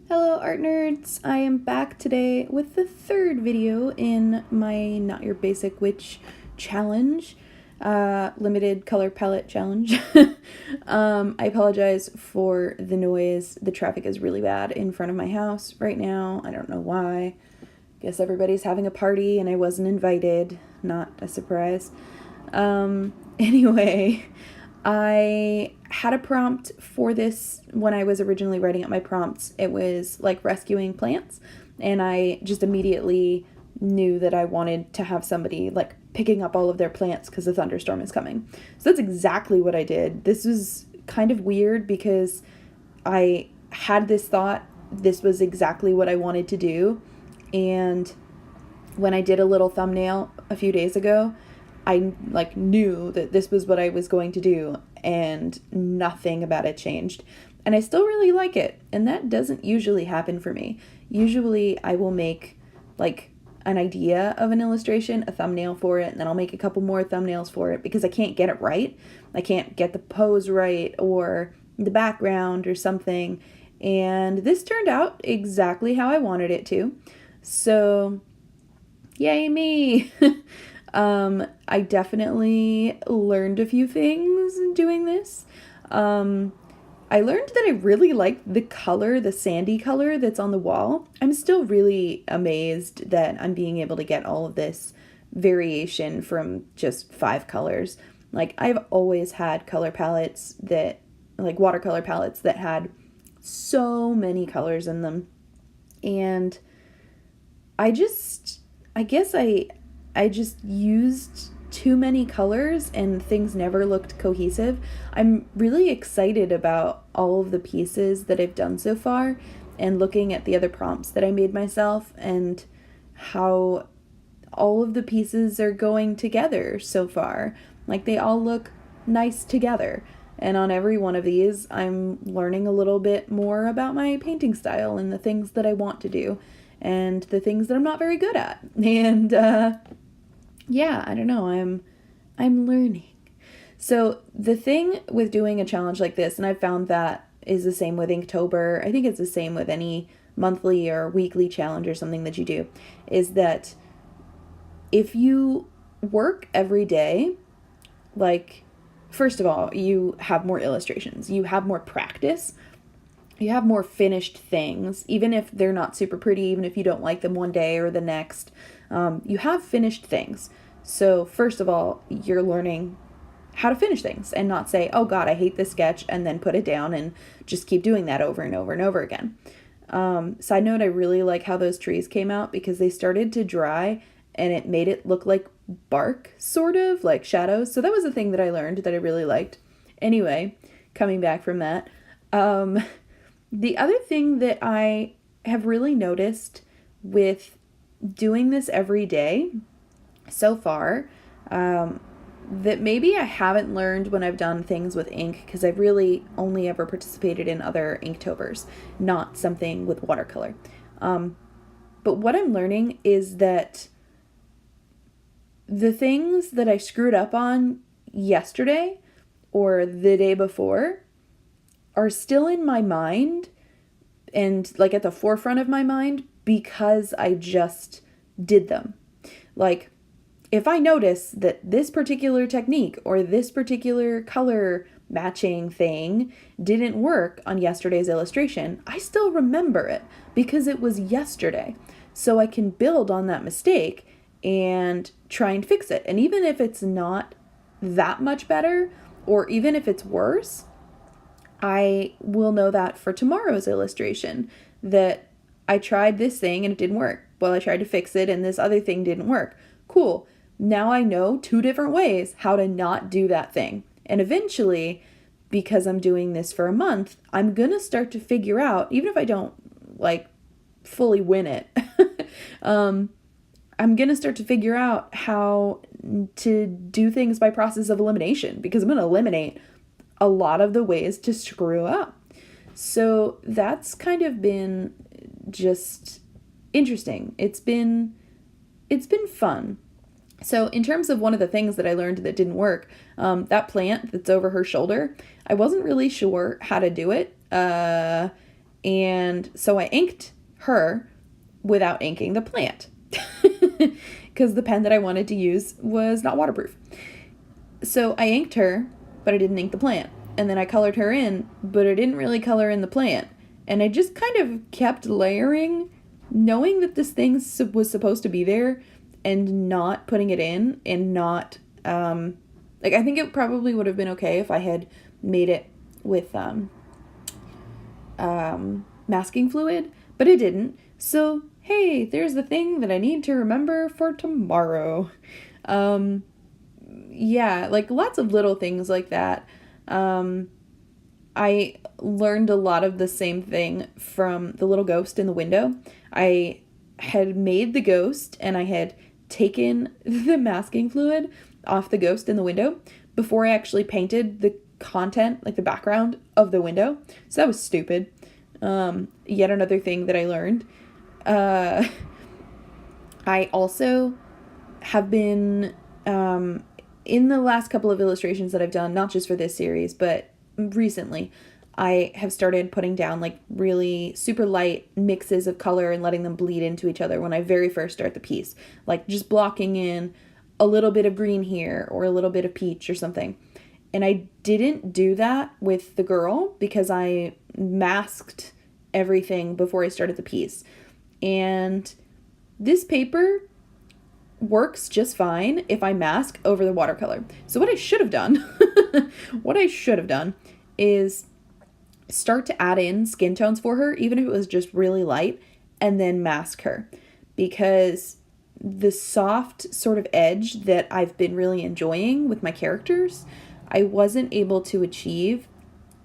Hello art nerds! I am back today with the third video in my Not Your Basic Witch challenge, limited color palette challenge. I apologize for the noise. The traffic is really bad in front of my house right now. I don't know why. Guess everybody's having a party and I wasn't invited. Not a surprise. Anyway, I had a prompt for this when I was originally writing up my prompts. It was like rescuing plants, and I just immediately knew that I wanted to have somebody like picking up all of their plants because a thunderstorm is coming. So that's exactly what I did. This was kind of weird because I had this thought, this was exactly what I wanted to do, and when I did a little thumbnail a few days ago, I like knew that this was what I was going to do, and nothing about it changed. And I still really like it, and that doesn't usually happen for me. Usually I will make like an idea of an illustration, a thumbnail for it, and then I'll make a couple more thumbnails for it because I can't get it right. I can't get the pose right or the background or something. And this turned out exactly how I wanted it to. So, yay me! I definitely learned a few things doing this. I learned that I really like the color, the sandy color that's on the wall. I'm still really amazed that I'm being able to get all of this variation from just 5 colors. Like, I've always had color palettes that, like watercolor palettes that had so many colors in them. And I guess I just used too many colors and things never looked cohesive. I'm really excited about all of the pieces that I've done so far and looking at the other prompts that I made myself and how all of the pieces are going together so far. Like, they all look nice together. And on every one of these, I'm learning a little bit more about my painting style and the things that I want to do and the things that I'm not very good at. And yeah, I don't know, I'm learning. So the thing with doing a challenge like this, and I've found that is the same with Inktober, I think it's the same with any monthly or weekly challenge or something that you do, is that if you work every day, like, first of all, you have more illustrations, you have more practice, you have more finished things, even if they're not super pretty, even if you don't like them one day or the next, you have finished things. So first of all, you're learning how to finish things and not say, oh God, I hate this sketch, and then put it down and just keep doing that over and over and over again. Side note, I really like how those trees came out because they started to dry and it made it look like bark, sort of, like shadows. So that was a thing that I learned that I really liked. Anyway, coming back from that, the other thing that I have really noticed with doing this every day so far, that maybe I haven't learned when I've done things with ink, because I've really only ever participated in other Inktovers, not something with watercolor. But what I'm learning is that the things that I screwed up on yesterday or the day before are still in my mind and like at the forefront of my mind because I just did them. Like, if I notice that this particular technique or this particular color matching thing didn't work on yesterday's illustration, I still remember it because it was yesterday. So I can build on that mistake and try and fix it. And even if it's not that much better, or even if it's worse, I will know that for tomorrow's illustration, that I tried this thing and it didn't work. Well, I tried to fix it and this other thing didn't work. Cool. Now I know 2 different ways how to not do that thing. And eventually, because I'm doing this for a month, I'm gonna start to figure out, even if I don't like fully win it, I'm gonna start to figure out how to do things by process of elimination, because I'm gonna eliminate a lot of the ways to screw up. So that's kind of been just interesting. It's been fun. So in terms of one of the things that I learned that didn't work, that plant that's over her shoulder, I wasn't really sure how to do it. And so I inked her without inking the plant because the pen that I wanted to use was not waterproof. So I inked her, but I didn't ink the plant. And then I colored her in, but I didn't really color in the plant. And I just kind of kept layering, knowing that this thing was supposed to be there, and not putting it in, and not, I think it probably would have been okay if I had made it with masking fluid, but I didn't. So, hey, there's the thing that I need to remember for tomorrow. Yeah, like lots of little things like that. I learned a lot of the same thing from the little ghost in the window. I had made the ghost and I had taken the masking fluid off the ghost in the window before I actually painted the content, like the background of the window. So that was stupid. Yet another thing that I learned. I also have been, in the last couple of illustrations that I've done, not just for this series, but recently, I have started putting down like really super light mixes of color and letting them bleed into each other when I very first start the piece. Like just blocking in a little bit of green here or a little bit of peach or something. And I didn't do that with the girl because I masked everything before I started the piece. And this paper works just fine if I mask over the watercolor. So what I should have done, is start to add in skin tones for her, even if it was just really light, and then mask her. Because the soft sort of edge that I've been really enjoying with my characters, I wasn't able to achieve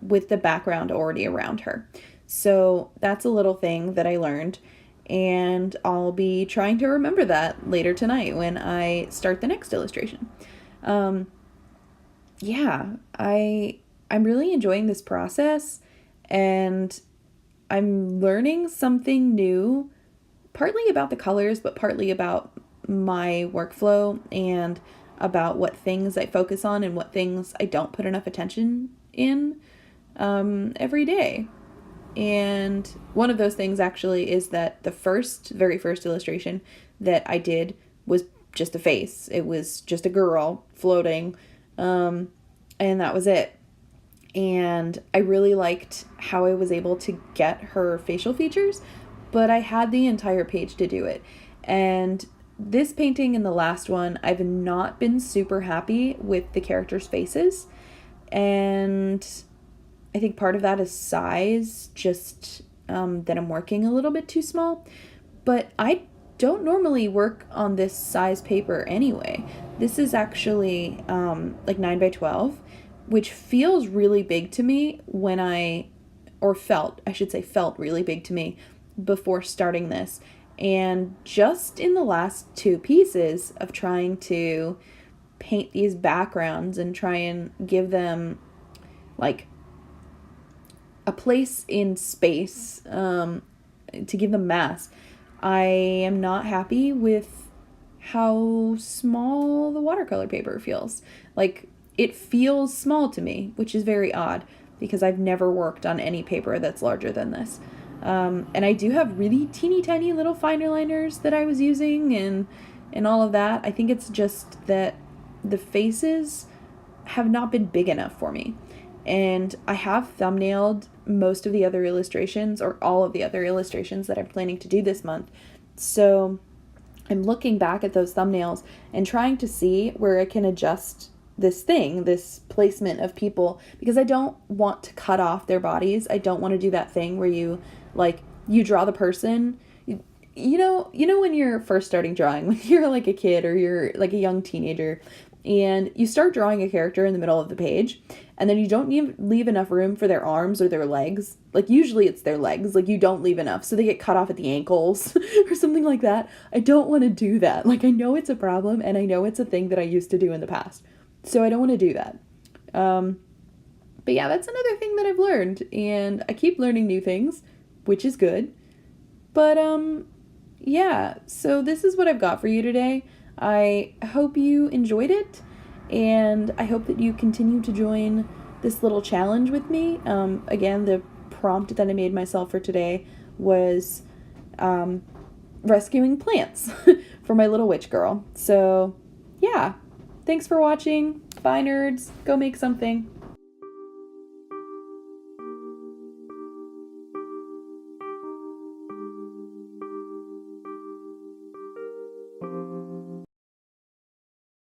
with the background already around her. So that's a little thing that I learned. And I'll be trying to remember that later tonight when I start the next illustration. Yeah, I'm really enjoying this process, and I'm learning something new, partly about the colors, but partly about my workflow and about what things I focus on and what things I don't put enough attention in every day. And one of those things actually is that the very first illustration that I did was just a face. It was just a girl floating, and that was it. And I really liked how I was able to get her facial features, but I had the entire page to do it. And this painting and the last one, I've not been super happy with the characters' faces. And I think part of that is size, just that I'm working a little bit too small. But I don't normally work on this size paper anyway. This is actually like 9 by 12, which feels really big to me felt really big to me before starting this. And just in the last two pieces of trying to paint these backgrounds and try and give them like a place in space, to give them mass, I am not happy with how small the watercolor paper feels. Like, it feels small to me, which is very odd because I've never worked on any paper that's larger than this. And I do have really teeny tiny little finer liners that I was using and all of that. I think it's just that the faces have not been big enough for me. And I have thumbnailed most of the other illustrations, or all of the other illustrations that I'm planning to do this month. So I'm looking back at those thumbnails and trying to see where I can adjust this placement of people, because I don't want to cut off their bodies. I don't want to do that thing where you draw the person. You know when you're first starting drawing, when you're like a kid or you're like a young teenager, and you start drawing a character in the middle of the page, and then you don't leave enough room for their arms or their legs. Like, usually it's their legs. Like, you don't leave enough, so they get cut off at the ankles or something like that. I don't want to do that. Like, I know it's a problem, and I know it's a thing that I used to do in the past. So I don't want to do that. But yeah, that's another thing that I've learned, and I keep learning new things, which is good. But, yeah, so this is what I've got for you today. I hope you enjoyed it, and I hope that you continue to join this little challenge with me. Again, the prompt that I made myself for today was rescuing plants for my little witch girl. So, yeah. Thanks for watching. Bye, nerds. Go make something.